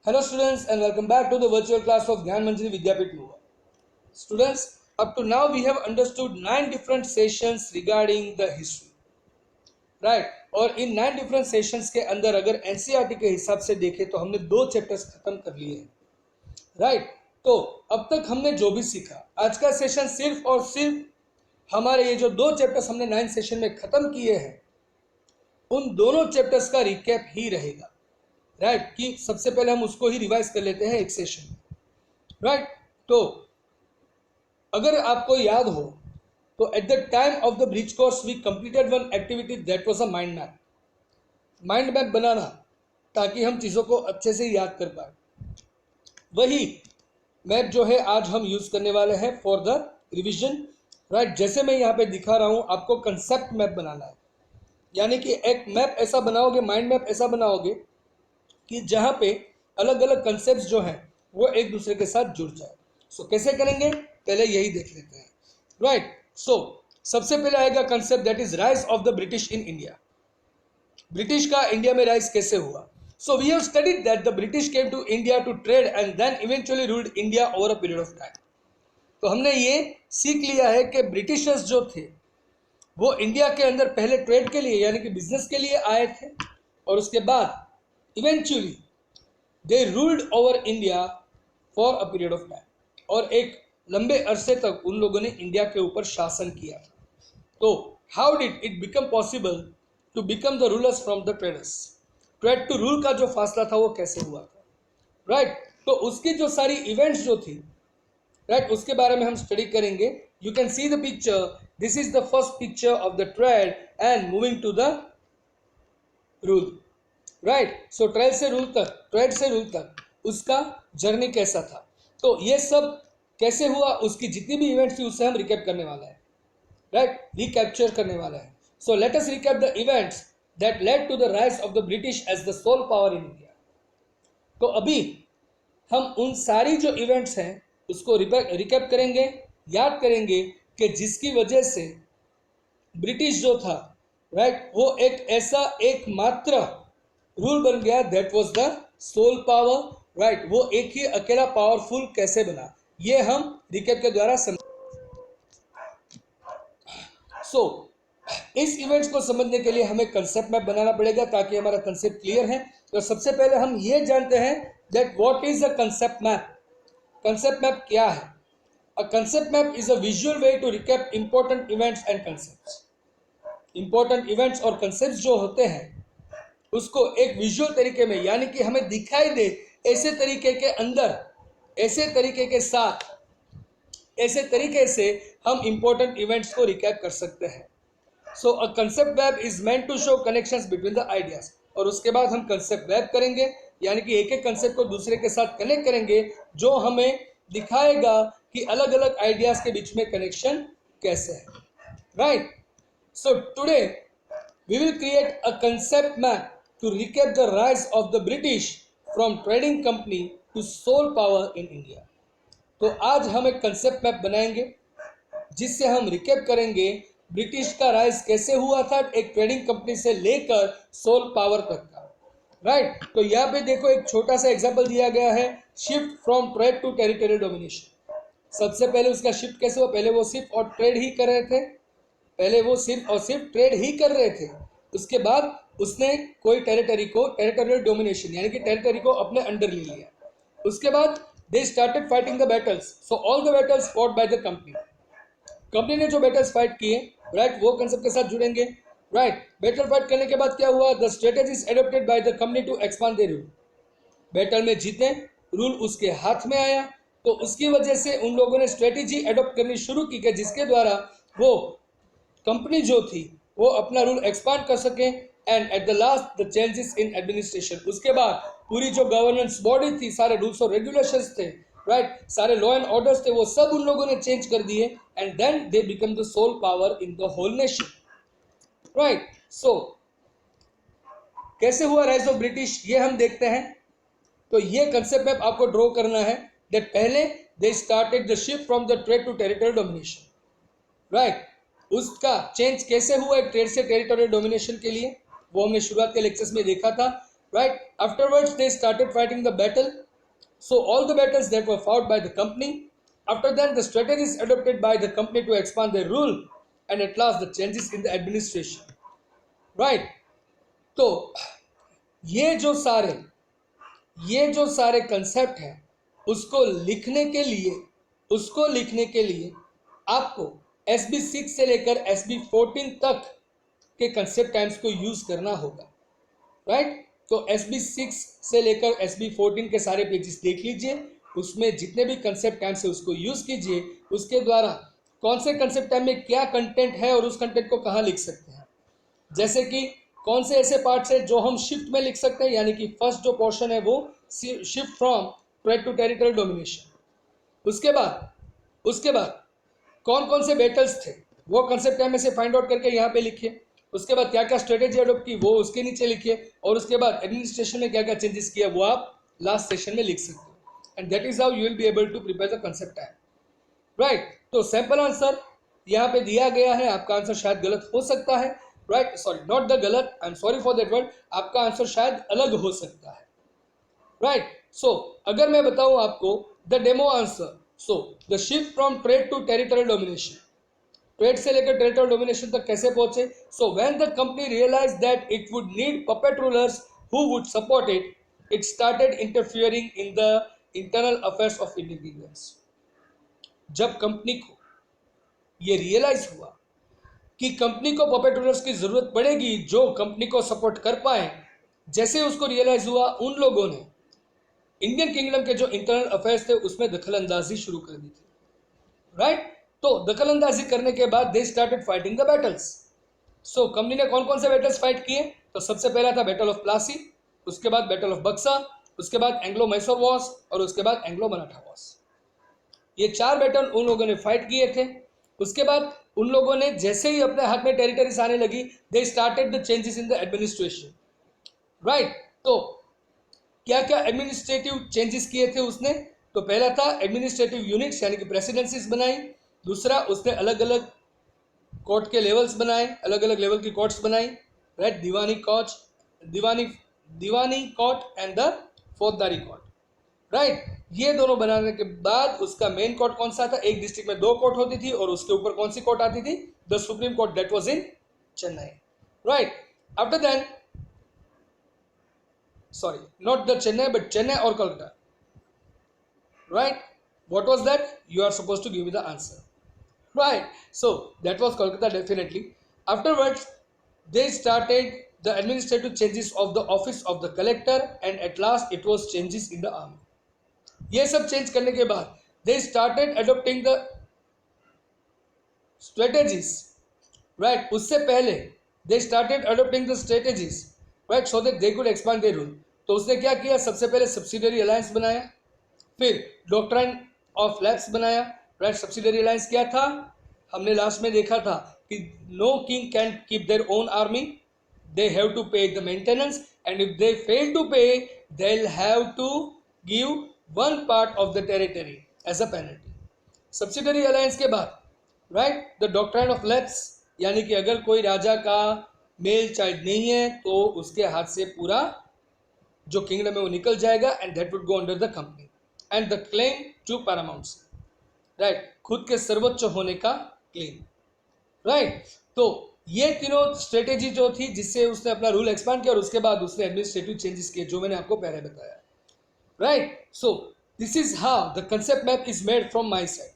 Hello students and welcome back to the virtual class of Gyan Manjari Vidyapit Mova. Students, up to now we have understood 9 different sessions regarding the history. Right? और इन 9 different sessions के अंदर अगर NCERT के हिसाब से देखें तो हमने 2 चैप्टर्स खत्म कर लिए हैं. राइट? तो अब तक हमने जो भी सीखा, आज का सेशन सिर्फ और सिर्फ हमारे ये जो 2 चैप्टर्स हमने 9 सेशन में खत्म किए हैं, उन दोनों चैप्टर्स का रिकैप ही रहेगा. राइट कि सबसे पहले हम उसको ही रिवाइज कर लेते हैं एक सेशन में. राइट तो अगर आपको याद हो तो at the time of the bridge course we completed one activity that was a mind map. Mind map बनाना ताकि हम चीज़ों को अच्छे से याद कर पाए. वही मैप जो है आज हम यूज करने वाले हैं फॉर द रिविजन. राइट जैसे मैं यहाँ पे दिखा रहा हूँ, आपको कंसेप्ट मैप बनाना है. यानी कि एक मैप ऐसा बनाओगे, माइंड मैप ऐसा बनाओगे कि जहाँ पे अलग अलग कंसेप्ट्स जो हैं वो एक दूसरे के साथ जुड़ जाए. सो कैसे करेंगे पहले यही देख लेते हैं. राइट सो सबसे पहले आएगा concept that is rise of the British in India. British का इंडिया में राइज कैसे हुआ. So we have studied that the British came to India to trade and then eventually ruled India over a period of time. तो हमने ये सीख लिया है कि ब्रिटिशर्स जो थे वो इंडिया के अंदर पहले ट्रेड के लिए यानी कि बिजनेस के लिए आए थे और उसके बाद eventually they ruled over India for a period of time. और एक लंबे अरसे तक उन लोगों ने इंडिया के ऊपर शासन किया. तो how did it become possible to become the rulers from the traders. Trade to rule का जो फासला था वो कैसे हुआ था. राइट तो उसकी जो सारी इवेंट्स जो थी, राइट उसके बारे में हम स्टडी करेंगे. You can see the picture. This is the first picture of the trade and moving to the rule. Right so trade से रूल तक उसका जर्नी कैसा था. तो ये सब कैसे हुआ, उसकी जितनी भी इवेंट्स थी उससे हम रिकैप करने वाला है. राइट रिकैप्चर करने वाला है. So let us recap the events that led to the rise of the British as the sole power in India. तो अभी हम उन सारी जो इवेंट्स हैं उसको रिकैप करेंगे, याद करेंगे कि जिसकी वजह से ब्रिटिश जो था, राइट वो एक ऐसा एकमात्र रूल बन गया that was the sole power. Right वो एक ही अकेला पावरफुल कैसे बना, ये हम रिकैप के द्वारा समझ. सो इस इवेंट्स को समझने के लिए हमें कंसेप्ट मैप बनाना पड़ेगा ताकि हमारा कंसेप्ट क्लियर है. तो सबसे पहले हम ये जानते हैं that what is a concept map. Concept map क्या है. A concept map is a visual way to recap important events and concepts. Important events और कंसेप्ट्स जो होते हैं उसको एक विजुअल तरीके में यानी कि हमें दिखाई दे ऐसे तरीके के अंदर, ऐसे तरीके के साथ, ऐसे तरीके से हम इंपॉर्टेंट इवेंट्स को रिकैप कर सकते हैं. So a concept map is meant to show connections between the ideas. और उसके बाद हम कंसेप्ट मैप करेंगे यानी कि एक एक कंसेप्ट को दूसरे के साथ कनेक्ट करेंगे जो हमें दिखाएगा कि अलग अलग आइडियाज के बीच में कनेक्शन कैसे है. Right so today we will create a concept map to recap the rise of the British from trading company to sole power in India. तो आज हम एक कंसेप्ट मैप बनाएंगे जिससे हम रिकैप करेंगे ब्रिटिश का राइज कैसे हुआ था एक ट्रेडिंग कंपनी से लेकर सोल पावर तक का. राइट तो यहाँ पे देखो एक छोटा सा एग्जांपल दिया गया है, shift from trade to territorial domination. सबसे पहले उसका शिफ्ट कैसे हुआ. पहले वो सिर्फ और ट्रेड ही कर रहे थे, पहले वो सिर्फ और सिर्फ ट्रेड ही कर रहे थे. उसके बाद उसने कोई टेरिटोरियल डोमिनेशन यानी कि टेरिटरी को अपने अंडर ले लिया. उसके बाद they started fighting the battles. So all the battles fought bye the company ने जो बैटल्स फाइट किए, राइट वो कंसेप्ट के साथ जुड़ेंगे. राइट बैटल फाइट करने के बाद क्या हुआ. The strategies adopted by the company to expand their rule. Battle में जीते, रूल उसके हाथ में आया तो उसकी वजह से उन लोगों ने स्ट्रेटेजी एडॉप्ट करनी शुरू की जिसके द्वारा वो कंपनी जो थी वो अपना रूल एक्सपांड कर सके. And at the last the changes in administration. उसके बाद पूरी जो गवर्नेंस बॉडी थी, सारे रूल्स और रेगुलेशंस थे, राइट सारे लॉ एंड ऑर्डर्स थे, वो सब उन लोगों ने चेंज कर दिए and then they become the sole power in the whole nation. Right so कैसे हुआ राइज ऑफ ब्रिटिश ये हम देखते हैं. तो ये कंसेप्ट मैप आपको ड्रॉ करना है दैट पहले they started the shift from the trade to territorial domination. Right उसका चेंज कैसे हुआ ट्रेड से टेरिटोरियल डोमिनेशन के लिए वो हमने शुरुआत के लेक्चर्स में देखा था. right? Afterwards they started fighting the battle. So all the battles that were fought by the company, after that the strategies adopted by the company to expand their rule, and at last the changes in the administration, right? तो ये जो सारे concept हैं, उसको लिखने के लिए आपको SB6 से लेकर SB14 तक के कंसेप्ट टाइम्स को यूज करना होगा, राइट? तो SB6 से लेकर SB14 के सारे पेजेस देख लीजिए, उसमें जितने भी कंसेप्ट टाइम्स है उसको यूज कीजिए, उसके द्वारा कौन से कंसेप्ट टाइम में क्या कंटेंट है और उस कंटेंट को कहाँ लिख सकते हैं, जैसे कि कौन से ऐसे पार्ट्स है जो हम शिफ्ट में लिख सकते हैं, यानी कि फर्स्ट जो पोर्शन है वो shift from trade to territorial domination. उसके बाद कौन कौन से बैटल्स थे वो कंसेप्ट टाइम में से फाइंड आउट करके यहाँ पे लिखिए। उसके बाद क्या क्या स्ट्रेटेजी अडोप्ट की वो उसके नीचे लिखिए, और उसके बाद एडमिनिस्ट्रेशन में क्या क्या चेंजेस किया वो आप लास्ट सेशन में लिख सकते हो, and that is how you will be able to prepare the concept time, right? तो सैंपल आंसर यहाँ पे दिया गया है, आपका आंसर शायद गलत हो सकता है, राइट? सॉरी, नॉट द गलत, I am sorry for that word, आपका आंसर शायद अलग हो सकता है, राइट? सो अगर मैं बताऊं आपको the demo answer, so the shift from trade to territorial domination, trade से लेकर टेरिटोरियल डोमिनेशन तक कैसे पहुंचे? So when the company realise that it would need puppet rulers who would support it, it started interfering in the internal affairs of Indian kingdoms. जब company को ये realise हुआ कि कंपनी को पपेट रूलर्स की जरूरत पड़ेगी जो कंपनी को सपोर्ट कर पाए, जैसे उसको रियलाइज हुआ उन लोगों ने इंडियन किंगडम के जो इंटरनल अफेयर्स थे उसमें दखल अंदाजी शुरू कर दी थी, राइट? तो दखल अंदाजी करने के बाद they started fighting the battles. So company ने कौन कौन से बैटल्स फाइट किए? तो सबसे पहला था बैटल ऑफ प्लासी, उसके बाद बैटल ऑफ बक्सा, उसके बाद एंग्लो मैसूर वॉर्स, और उसके बाद एंग्लो मराठा वॉर्स। ये 4 बैटल उन लोगों ने फाइट किए थे। उसके बाद उन लोगों ने जैसे ही अपने हाथ में टेरिटरीज आने लगी, दे started the changes in the administration, right? तो क्या क्या एडमिनिस्ट्रेटिव चेंजेस किए थे उसने? तो पहला था एडमिनिस्ट्रेटिव यूनिट्स यानी कि प्रेसिडेंसीज बनाई। दूसरा, उसने अलग अलग कोर्ट के लेवल्स बनाए, अलग अलग लेवल की कोर्ट्स बनाई, right? Deewani court and the फौजदारी कोर्ट, राइट? ये दोनों बनाने के बाद उसका मेन कोर्ट कौन सा था? एक डिस्ट्रिक्ट में 2 कोर्ट होती थी, और उसके ऊपर कौन सी कोर्ट आती थी? The supreme court, that was in Chennai, right? After that, sorry, not the Chennai, but Chennai or Kolkata, right? What was that? You are supposed to give me the answer, right? So that was Kolkata, definitely. Afterwards they started the administrative changes of the office of the collector, and at last it was changes in the army. ये सब change करने के बाद they started adopting the strategies, right? उससे पहले they started adopting the strategies, right, so that they could expand their rule. तो उसने क्या किया? सबसे पहले सब्सिडरी अलायंस बनाया, फिर डॉक्ट्राइन ऑफ लैप्स बनाया, राइट? सब्सिडरी अलायंस क्या था? हमने लास्ट में देखा था कि no king can keep their own army, they have to pay the maintenance, and if they fail to pay they will have to give 1 part of the territory as a penalty. Subsidiary alliance के बाद, right, the doctrine of lapse, यानी कि अगर कोई राजा का male child नहीं है तो उसके हाथ से पूरा जो किंगडम है वो निकल जाएगा, and that would go under the company, and the claim to paramount, right? खुद के सर्वोच्च होने का क्लेम, राइट? तो ये तीनों स्ट्रेटेजी जो थी जिससे उसने अपना रूल एक्सपांड किया, और उसके बाद उसने एडमिनिस्ट्रेटिव चेंजेस किए जो मैंने आपको पहले बताया, right? So this is how the concept map is made from my side.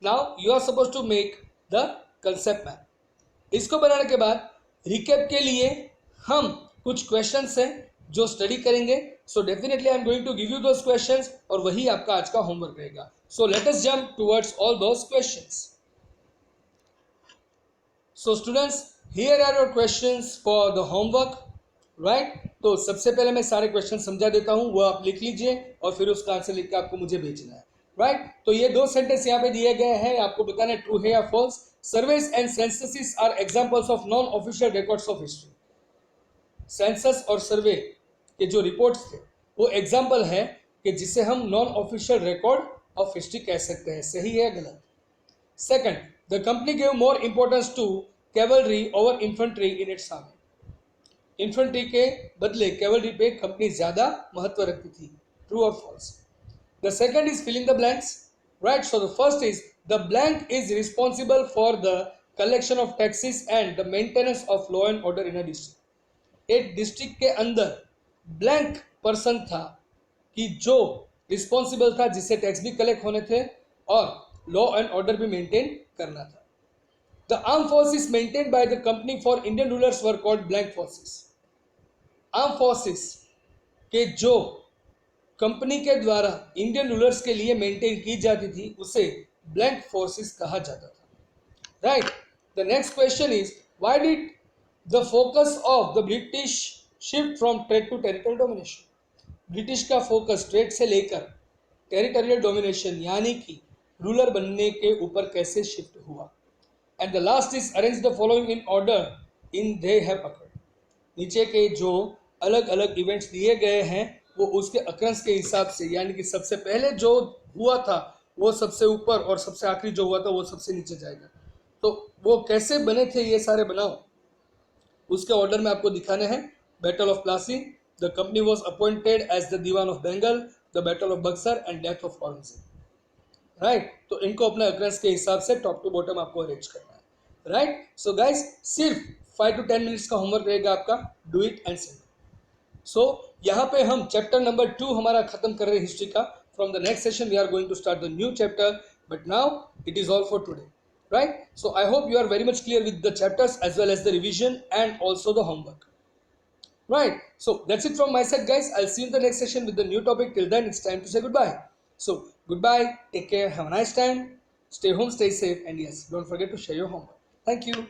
Now you are suppose to make the concept map. इसको बनाने के बाद रिकैप के लिए हम कुछ क्वेश्चंस हैं जो स्टडी करेंगे। So definitely I am going to give you those questions, और वही आपका आज का होमवर्क रहेगा। So let us jump towards all those questions. So students, here are your questions for the homework, right? तो सबसे पहले मैं सारे क्वेश्चन समझा देता हूं, वो आप लिख लीजिए और फिर उसका आंसर लिख के आपको मुझे भेजना है, राइट? तो ये 2 सेंटेंस यहाँ पे दिए गए हैं, आपको बताना है ट्रू है या false. Surveys and censuses are examples of non official records of history. Census और सर्वे के जो रिपोर्ट्स थे वो एग्जाम्पल है कि जिसे हम non official record of history कह सकते हैं। सही है गलत? Second, the company gave more importance to cavalry over infantry in its army. Infantry के बदले कैवलरी पे कंपनी ज्यादा महत्व रखती थी. ट्रू और false? The second is filling the blanks. Right. So the first is the blank is responsible for the collection of taxes and the maintenance of law and order in a district. एक district के अंदर blank person था कि जो responsible था, जिससे tax भी collect होने थे और लॉ एंड ऑर्डर भी मेंटेन करना था. The arm forces maintained by the company for Indian rulers were called blank forces. Arm forces के जो कंपनी के द्वारा इंडियन रूलर्स के लिए मेंटेन की जाती थी उसे ब्लैंक फोर्सेस कहा जाता था. Right. The next question is why did the focus of the British shift from trade to territorial domination. British का फोकस ट्रेड से लेकर टेरिटोरियल डोमिनेशन यानी कि रूलर बनने के ऊपर कैसे शिफ्ट हुआ. And the last is arrange the following in order in they have occurred. नीचे के जो अलग अलग इवेंट्स दिए गए हैं वो उसके अक्रंस के हिसाब से, यानी कि सबसे पहले जो हुआ था वो सबसे ऊपर और सबसे आखिरी जो हुआ था वो सबसे नीचे जाएगा. तो वो कैसे बने थे ये सारे बनाओ, उसके ऑर्डर में आपको दिखाने हैं. Battle of Plassey, the company was appointed as the Diwan of Bengal, the battle of Buxar and death of Aurangzeb. Right. तो इनको अपने अक्रंस के हिसाब से टॉप टू बॉटम आपको अरेंज करना है. राइट. सो गाइस, सिर्फ 5 to 10 मिनट्स का होमवर्क रहेगा आपका. Do it and send. So यहाँ पे हम चैप्टर नंबर 2 हमारा खत्म कर रहे हैं हिस्ट्री का. From the next session we are going to start the new chapter, but now it is all for today. Right. So I hope you are very much clear with the chapters as well as the revision and also the homework. Right. So that's it from my side, guys. I'll see you in the next session with the new topic. Till then, it's time to say goodbye. So goodbye. Take care. Have a nice time. Stay home, stay safe, and yes, don't forget to share your homework. Thank you.